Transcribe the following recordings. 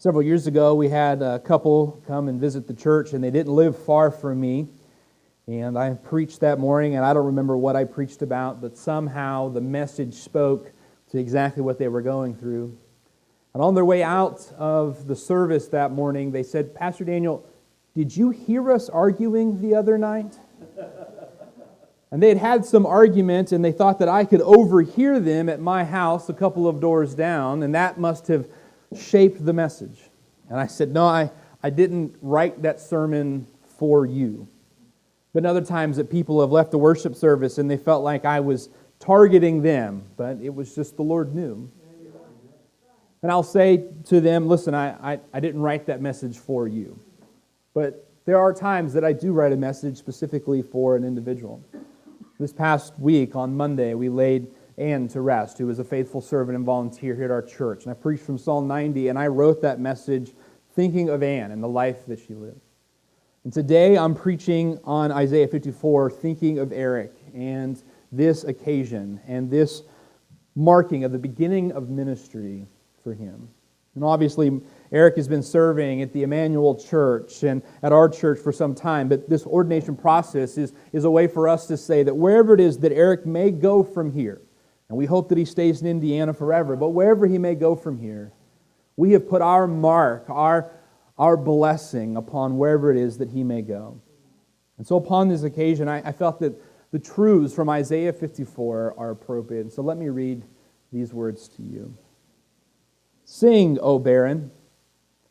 Several years ago, we had a couple come and visit the church, and they didn't live far from me. And I preached that morning, and I don't remember what I preached about, but somehow the message spoke to exactly what they were going through. And on their way out of the service that morning, they said, "Pastor Daniel, did you hear us arguing the other night?" And they had had some argument, and they thought that I could overhear them at my house a couple of doors down, and that must have shaped the message. And I said, "No, I didn't write that sermon for you." But other times that people have left the worship service and they felt like I was targeting them, but it was just the Lord knew. And I'll say to them, "Listen, I didn't write that message for you." But there are times that I do write a message specifically for an individual. This past week, on Monday, we laid Ann to rest, who was a faithful servant and volunteer here at our church. And I preached from Psalm 90, and I wrote that message thinking of Ann and the life that she lived. And today I'm preaching on Isaiah 54, thinking of Eric and this occasion and this marking of the beginning of ministry for him. And obviously, Eric has been serving at the Emmanuel Church and at our church for some time, but this ordination process is a way for us to say that wherever it is that Eric may go from here, and we hope that he stays in Indiana forever, but wherever he may go from here, we have put our mark, our blessing upon wherever it is that he may go. And so upon this occasion, I felt that the truths from Isaiah 54 are appropriate. And so let me read these words to you. "Sing, O barren,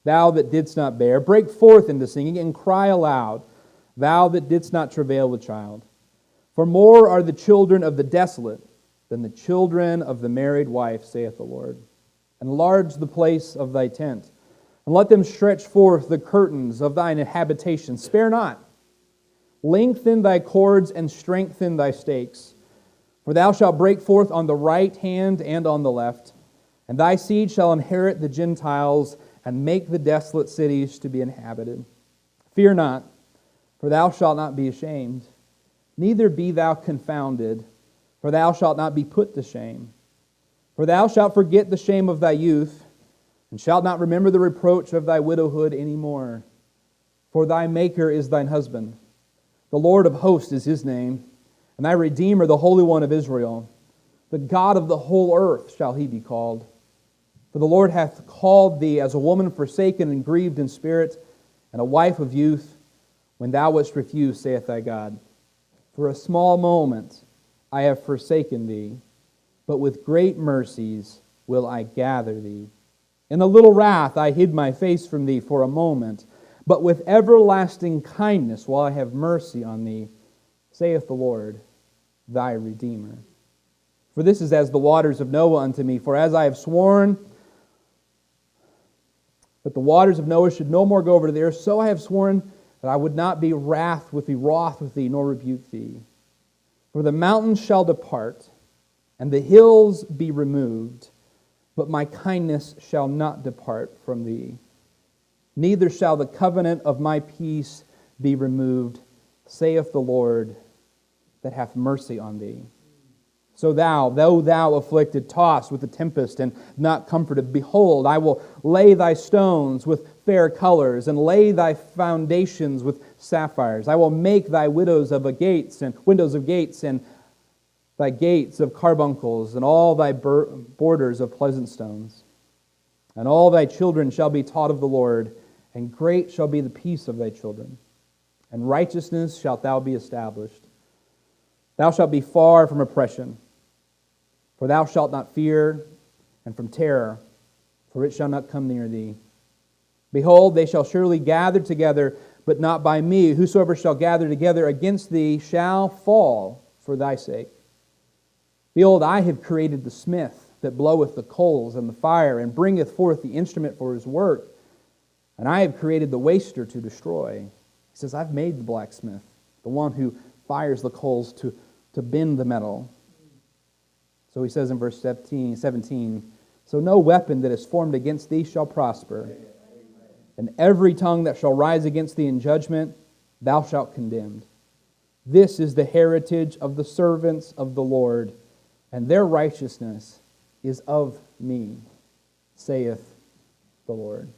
thou that didst not bear. Break forth into singing and cry aloud, thou that didst not travail with child. For more are the children of the desolate than the children of the married wife, saith the Lord. Enlarge the place of thy tent, and let them stretch forth the curtains of thine habitation. Spare not. Lengthen thy cords and strengthen thy stakes. For thou shalt break forth on the right hand and on the left, and thy seed shall inherit the Gentiles and make the desolate cities to be inhabited. Fear not, for thou shalt not be ashamed, neither be thou confounded, for thou shalt not be put to shame. For thou shalt forget the shame of thy youth, and shalt not remember the reproach of thy widowhood any more. For thy Maker is thine husband, the Lord of hosts is his name, and thy Redeemer, the Holy One of Israel. The God of the whole earth shall he be called. For the Lord hath called thee as a woman forsaken and grieved in spirit, and a wife of youth, when thou wast refused, saith thy God. For a small moment I have forsaken thee, but with great mercies will I gather thee. In a little wrath I hid my face from thee for a moment, but with everlasting kindness will I have mercy on thee, saith the Lord, thy Redeemer. For this is as the waters of Noah unto me, for as I have sworn that the waters of Noah should no more go over the earth, so I have sworn that I would not be wroth with thee, nor rebuke thee. For the mountains shall depart, and the hills be removed, but my kindness shall not depart from thee. Neither shall the covenant of my peace be removed, saith the Lord, that hath mercy on thee. So thou, though thou afflicted, tossed with the tempest, and not comforted, behold, I will lay thy stones with fair colors, and lay thy foundations with sapphires. I will make thy windows of gates, and thy gates of carbuncles, and all thy borders of pleasant stones. And all thy children shall be taught of the Lord, and great shall be the peace of thy children. And righteousness shalt thou be established. Thou shalt be far from oppression, for thou shalt not fear, and from terror, for it shall not come near thee. Behold, they shall surely gather together, but not by me. Whosoever shall gather together against thee shall fall for thy sake. Behold, I have created the smith that bloweth the coals and the fire, and bringeth forth the instrument for his work. And I have created the waster to destroy. He says, I've made the blacksmith, the one who fires the coals to bend the metal. So he says in verse 17, so no weapon that is formed against thee shall prosper, and every tongue that shall rise against thee in judgment thou shalt condemn. This is the heritage of the servants of the Lord, and their righteousness is of me, saith the Lord.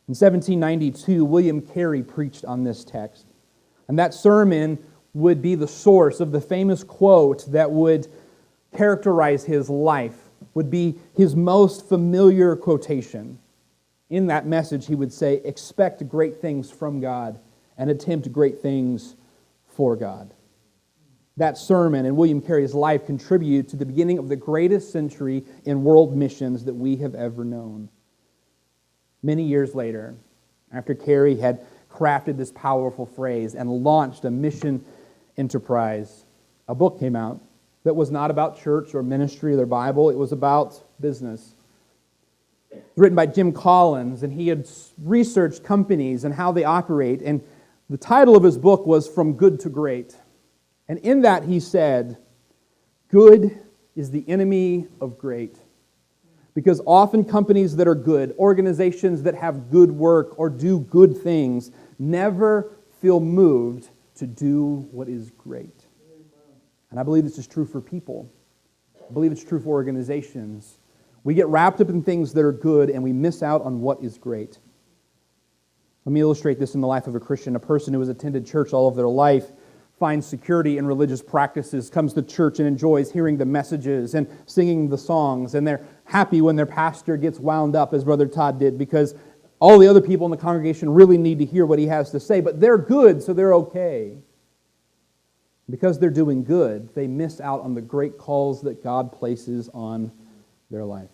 In 1792, William Carey preached on this text. And that sermon would be the source of the famous quote that would characterize his life, would be his most familiar quotation. In that message, he would say, "Expect great things from God and attempt great things for God." That sermon and William Carey's life contribute to the beginning of the greatest century in world missions that we have ever known. Many years later, after Carey had crafted this powerful phrase and launched a mission enterprise, a book came out that was not about church or ministry or their Bible. It was about business. It was written by Jim Collins, and he had researched companies and how they operate. And the title of his book was From Good to Great. And in that he said, "Good is the enemy of great." Because often companies that are good, organizations that have good work or do good things, never feel moved to do what is great. And I believe this is true for people. I believe it's true for organizations. We get wrapped up in things that are good and we miss out on what is great. Let me illustrate this in the life of a Christian. A person who has attended church all of their life finds security in religious practices, comes to church and enjoys hearing the messages and singing the songs, and they're happy when their pastor gets wound up, as Brother Todd did, because all the other people in the congregation really need to hear what he has to say, but they're good, so they're okay. Because they're doing good, they miss out on the great calls that God places on their life.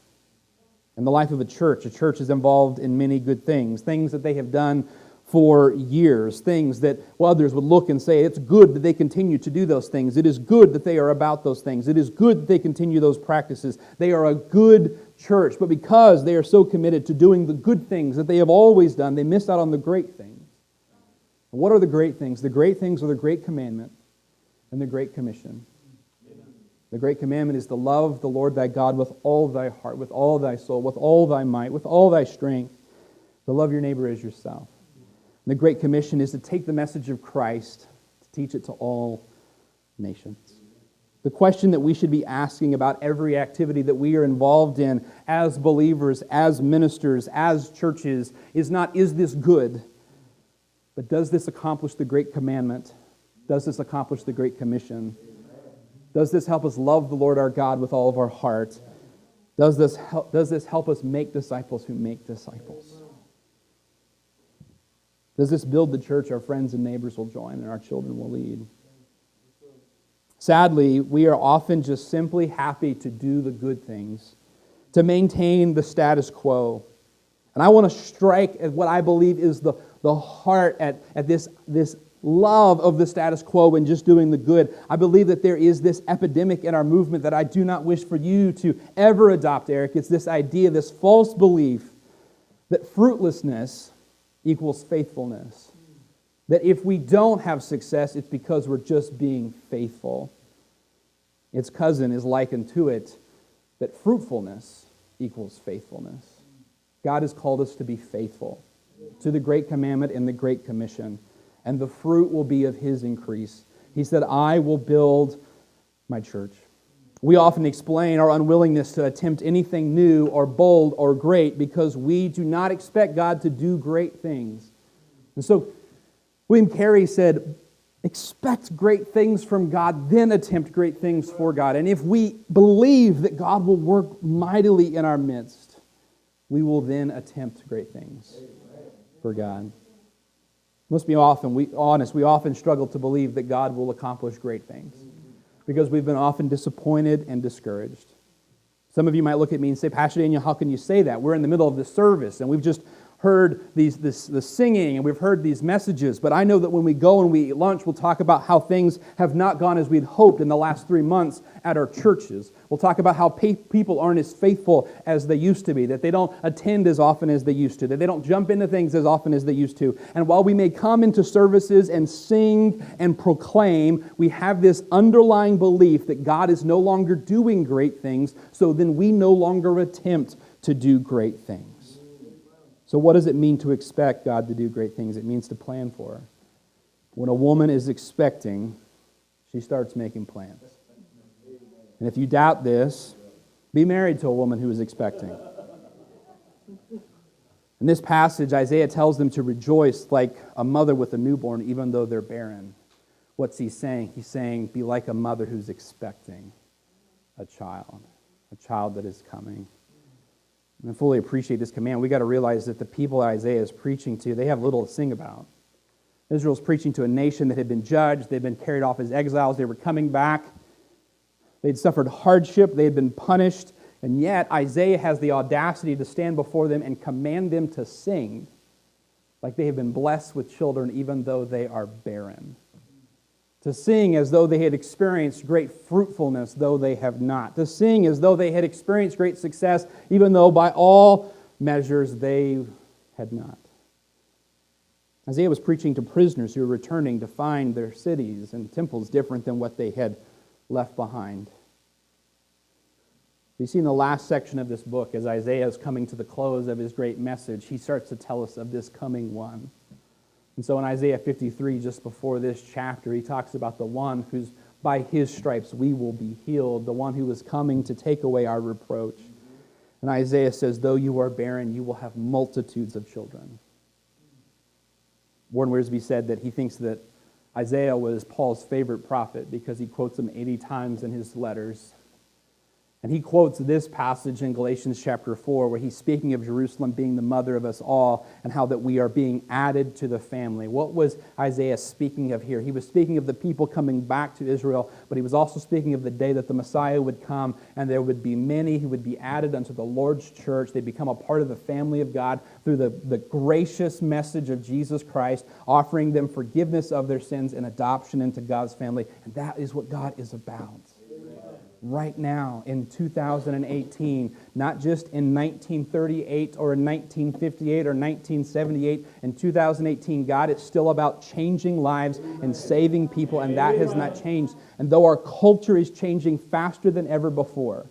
In the life of a church is involved in many good things that they have done for years, things that others would look and say, it's good that they continue to do those things. It is good that they are about those things. It is good that they continue those practices. They are a good church, but because they are so committed to doing the good things that they have always done, they miss out on the great things. And what are the great things? The great things are the Great Commandment and the Great Commission. The Great Commandment is to love the Lord thy God with all thy heart, with all thy soul, with all thy might, with all thy strength. To love your neighbor as yourself. And the Great Commission is to take the message of Christ, to teach it to all nations. The question that we should be asking about every activity that we are involved in as believers, as ministers, as churches, is not, is this good? But does this accomplish the Great Commandment? Does this accomplish the Great Commission? Does this help us love the Lord our God with all of our heart? Does this help us make disciples who make disciples? Does this build the church our friends and neighbors will join and our children will lead? Sadly, we are often just simply happy to do the good things, to maintain the status quo. And I want to strike at what I believe is the heart at this love of the status quo and just doing the good. I believe that there is this epidemic in our movement that I do not wish for you to ever adopt, Eric. It's this idea, this false belief that fruitlessness equals faithfulness. That if we don't have success, it's because we're just being faithful. Its cousin is likened to it, that fruitfulness equals faithfulness. God has called us to be faithful to the Great Commandment and the Great Commission, and the fruit will be of His increase. He said, I will build my church. We often explain our unwillingness to attempt anything new or bold or great because we do not expect God to do great things. And so William Carey said, expect great things from God, then attempt great things for God. And if we believe that God will work mightily in our midst, we will then attempt great things for God. Let's be honest, we often struggle to believe that God will accomplish great things because we've been often disappointed and discouraged. Some of you might look at me and say, Pastor Daniel, how can you say that? We're in the middle of the service and we've just heard the singing and we've heard these messages, but I know that when we go and we eat lunch, we'll talk about how things have not gone as we'd hoped in the last 3 months at our churches. We'll talk about how people aren't as faithful as they used to be, that they don't attend as often as they used to, that they don't jump into things as often as they used to. And while we may come into services and sing and proclaim, we have this underlying belief that God is no longer doing great things, so then we no longer attempt to do great things. So what does it mean to expect God to do great things? It means to plan for her. When a woman is expecting, she starts making plans. And if you doubt this, be married to a woman who is expecting. And In this passage, Isaiah tells them to rejoice like a mother with a newborn, even though they're barren. What's he saying? He's saying, be like a mother who's expecting a child that is coming. And I fully appreciate this command. We got to realize that the people Isaiah is preaching to, they have little to sing about. Israel's preaching to a nation that had been judged. They'd been carried off as exiles. They were coming back. They'd suffered hardship. They had been punished. And yet, Isaiah has the audacity to stand before them and command them to sing like they have been blessed with children even though they are barren. To sing as though they had experienced great fruitfulness, though they have not. To sing as though they had experienced great success, even though by all measures they had not. Isaiah was preaching to prisoners who were returning to find their cities and temples different than what they had left behind. You see in the last section of this book, as Isaiah is coming to the close of his great message, he starts to tell us of this coming one. And so in Isaiah 53, just before this chapter, he talks about the one who's by his stripes we will be healed, the one who is coming to take away our reproach. And Isaiah says, though you are barren, you will have multitudes of children. Warren Wiersbe said that he thinks that Isaiah was Paul's favorite prophet because he quotes him 80 times in his letters. And he quotes this passage in Galatians chapter 4 where he's speaking of Jerusalem being the mother of us all and how that we are being added to the family. What was Isaiah speaking of here? He was speaking of the people coming back to Israel, but he was also speaking of the day that the Messiah would come and there would be many who would be added unto the Lord's church. They'd become a part of the family of God through the gracious message of Jesus Christ, offering them forgiveness of their sins and adoption into God's family. And that is what God is about. Right now in 2018, not just in 1938 or in 1958 or 1978. In 2018, God is still about changing lives and saving people, and that has not changed. And though our culture is changing faster than ever before,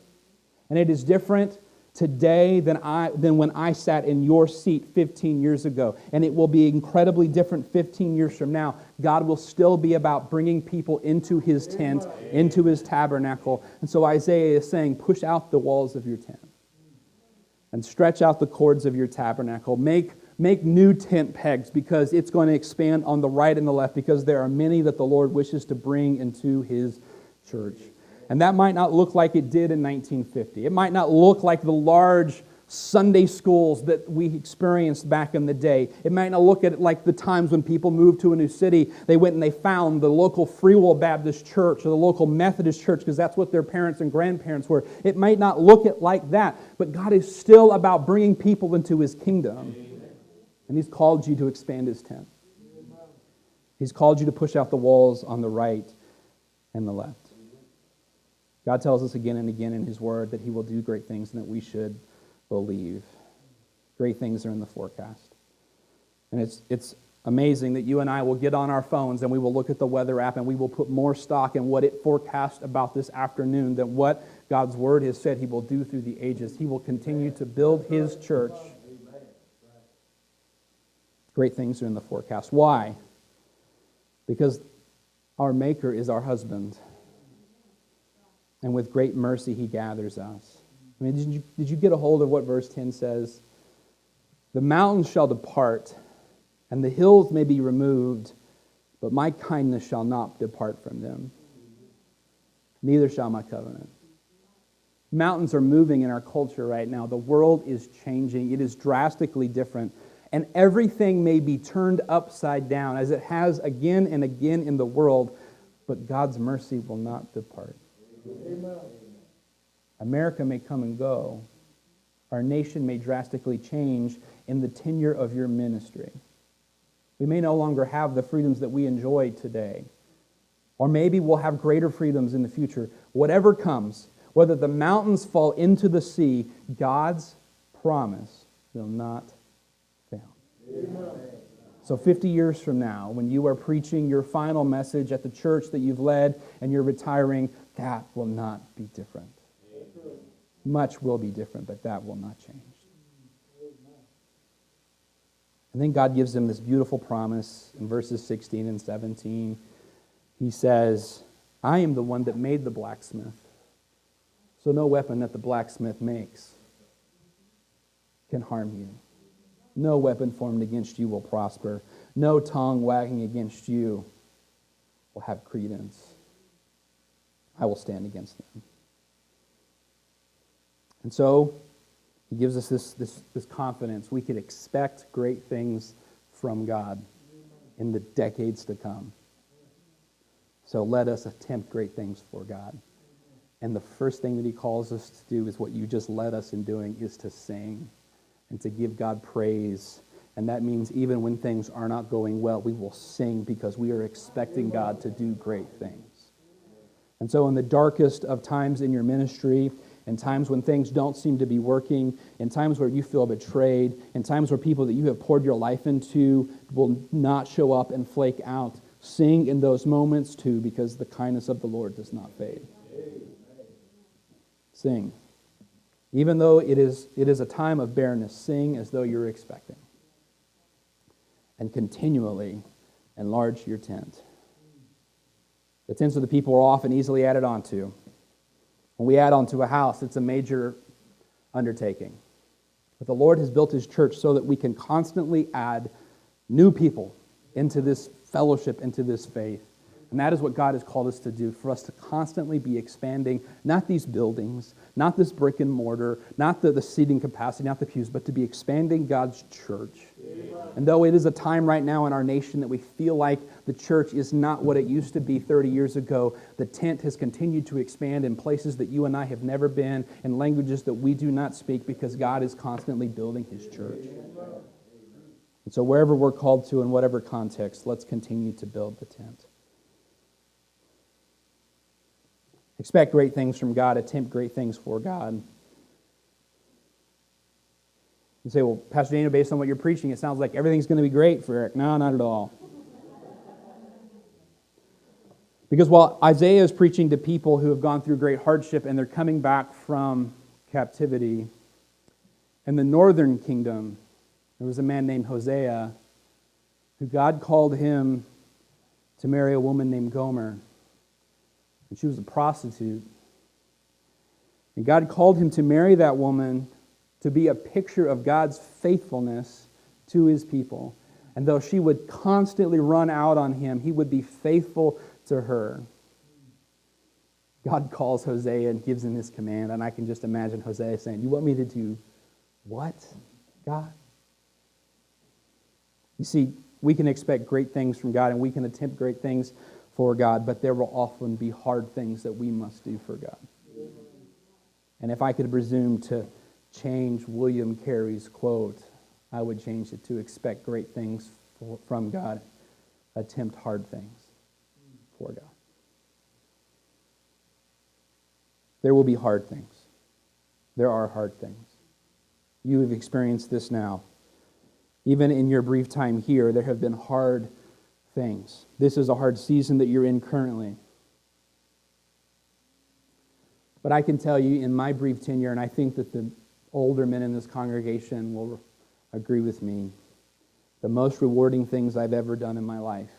and it is different today than when I sat in your seat 15 years ago, and it will be incredibly different 15 years from now, God will still be about bringing people into His tent, into His tabernacle. And so Isaiah is saying, push out the walls of your tent and stretch out the cords of your tabernacle. Make new tent pegs because it's going to expand on the right and the left because there are many that the Lord wishes to bring into His church. And that might not look like it did in 1950. It might not look like the large Sunday schools that we experienced back in the day. It might not look at it like the times when people moved to a new city, they went and they found the local Free Will Baptist church or the local Methodist church because that's what their parents and grandparents were. It might not look it like that, but God is still about bringing people into His kingdom. And He's called you to expand His tent. He's called you to push out the walls on the right and the left. God tells us again and again in His Word that He will do great things and that we should believe. Great things are in the forecast. And it's amazing that you and I will get on our phones and we will look at the weather app and we will put more stock in what it forecasts about this afternoon than what God's Word has said He will do through the ages. He will continue to build His church. Great things are in the forecast. Why? Because our Maker is our husband. And with great mercy He gathers us. I mean, did you get a hold of what verse 10 says? The mountains shall depart, and the hills may be removed, but my kindness shall not depart from them. Neither shall my covenant. Mountains are moving in our culture right now. The world is changing. It is drastically different. And everything may be turned upside down, as it has again and again in the world, but God's mercy will not depart. Amen. America may come and go. Our nation may drastically change in the tenure of your ministry. We may no longer have the freedoms that we enjoy today. Or maybe we'll have greater freedoms in the future. Whatever comes, whether the mountains fall into the sea, God's promise will not fail. Amen. So 50 years from now, when you are preaching your final message at the church that you've led and you're retiring, that will not be different. Much will be different, but that will not change. And then God gives them this beautiful promise in verses 16 and 17. He says, I am the one that made the blacksmith, so no weapon that the blacksmith makes can harm you. No weapon formed against you will prosper. No tongue wagging against you will have credence. I will stand against them. And so, he gives us this confidence. We can expect great things from God in the decades to come. So let us attempt great things for God. And the first thing that he calls us to do is what you just led us in doing, is to sing and to give God praise. And that means even when things are not going well, we will sing because we are expecting God to do great things. And so in the darkest of times in your ministry, in times when things don't seem to be working, in times where you feel betrayed, in times where people that you have poured your life into will not show up and flake out, sing in those moments too, because the kindness of the Lord does not fade. Sing. Even though it is a time of barrenness, sing as though you're expecting. And continually enlarge your tent. The tents of the people are often easily added onto. When we add onto a house, it's a major undertaking. But the Lord has built his church so that we can constantly add new people into this fellowship, into this faith. And that is what God has called us to do, for us to constantly be expanding, not these buildings, not this brick and mortar, not the seating capacity, not the pews, but to be expanding God's church. Amen. And though it is a time right now in our nation that we feel like the church is not what it used to be 30 years ago, the tent has continued to expand in places that you and I have never been, in languages that we do not speak, because God is constantly building his church. And so wherever we're called to, in whatever context, let's continue to build the tent. Expect great things from God. Attempt great things for God. You say, well, Pastor Daniel, based on what you're preaching, it sounds like everything's going to be great for Eric. No, not at all. Because while Isaiah is preaching to people who have gone through great hardship and they're coming back from captivity, in the northern kingdom, there was a man named Hosea who God called him to marry a woman named Gomer. And she was a prostitute. And God called him to marry that woman to be a picture of God's faithfulness to his people. And though she would constantly run out on him, he would be faithful to her. God calls Hosea and gives him this command. And I can just imagine Hosea saying, you want me to do what, God? You see, we can expect great things from God and we can attempt great things for God, but there will often be hard things that we must do for God. And if I could presume to change William Carey's quote, I would change it to expect great things from God, attempt hard things for God. There will be hard things. There are hard things. You have experienced this now. Even in your brief time here, there have been hard things. This is a hard season that you're in currently. But I can tell you in my brief tenure, and I think that the older men in this congregation will agree with me, the most rewarding things I've ever done in my life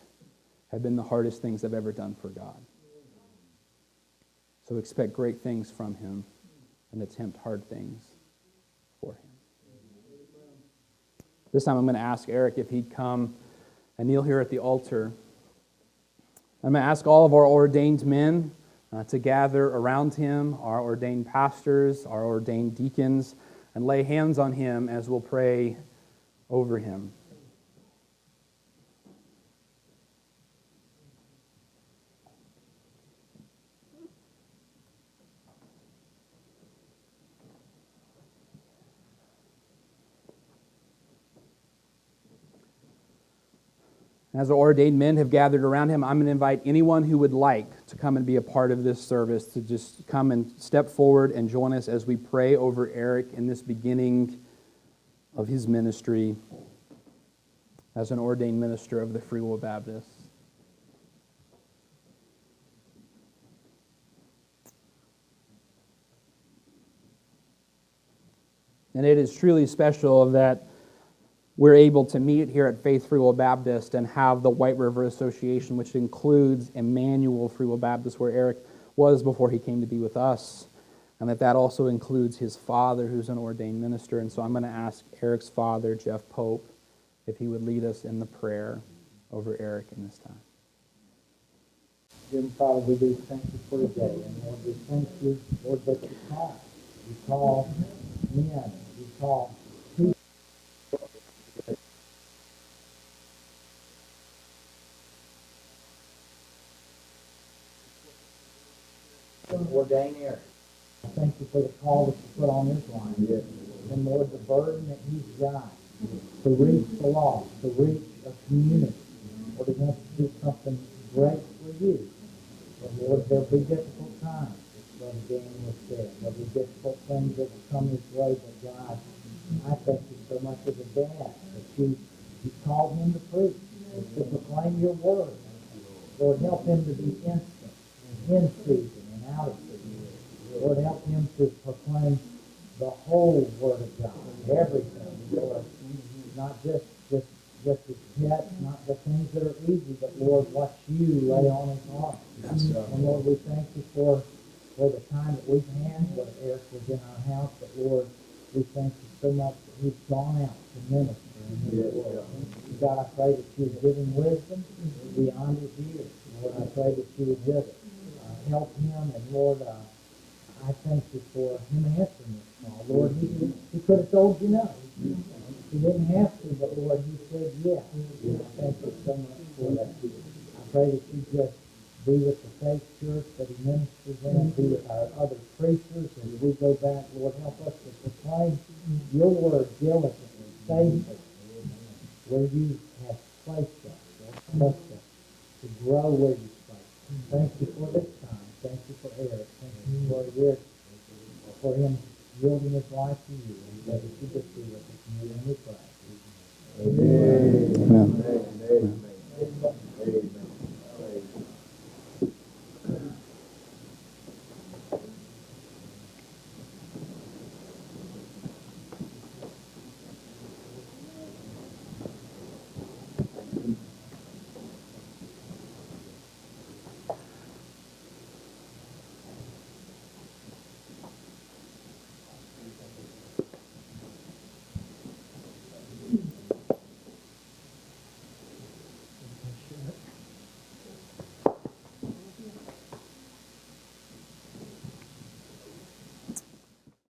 have been the hardest things I've ever done for God. So expect great things from him and attempt hard things for him. This time I'm going to ask Eric if he'd come and kneel here at the altar. I'm going to ask all of our ordained men to gather around him, our ordained pastors, our ordained deacons, and lay hands on him as we'll pray over him. As our ordained men have gathered around him, I'm going to invite anyone who would like to come and be a part of this service to just come and step forward and join us as we pray over Eric in this beginning of his ministry as an ordained minister of the Free Will Baptist. And it is truly special that we're able to meet here at Faith Free Will Baptist and have the White River Association, which includes Emmanuel Free Will Baptist, where Eric was before he came to be with us. and that also includes his father, who's an ordained minister. And so I'm going to ask Eric's father, Jeff Pope, if he would lead us in the prayer over Eric in this time. Dear Father, we do thank you for today. And Lord, we thank you, Lord, that you call. You call men. You call people. Ordained Eric. I thank you for the call that you put on his life. Yes. And Lord, the burden that he's got to reach the lost, to reach a community. Lord, he wants to do something great for you. And Lord, there'll be difficult times, as Brother Daniel said. There'll be difficult things that will come his way, but God, I thank you so much as a dad that you called him to preach, to proclaim your word. Lord, help him to be instant, in season and out of season. Lord, help him to proclaim the whole word of God, everything, Lord, not just his pets, not the things that are easy, but Lord, what you lay on his heart. And Lord, we thank you for the time that we've had, where Eric was in our house, but Lord, we thank you so much that he's gone out to minister in his world. God, I pray that you would give him wisdom beyond his years. Lord, I pray that you would just help him, and Lord, I thank you for him answering this call. Lord, he could have told you no. He didn't have to, but Lord, he said yes. And I thank you so much for that. I pray that you just be with the Faith Church that he ministers in, be with our other preachers as we go back. Lord, help us to proclaim your word diligently, faithfully, where you have placed us. Lord, help us to grow where you placed us. Thank you for this time. Thank you for Eric. Thank you for him yielding his life to you. And that you just be with us. In your name we pray.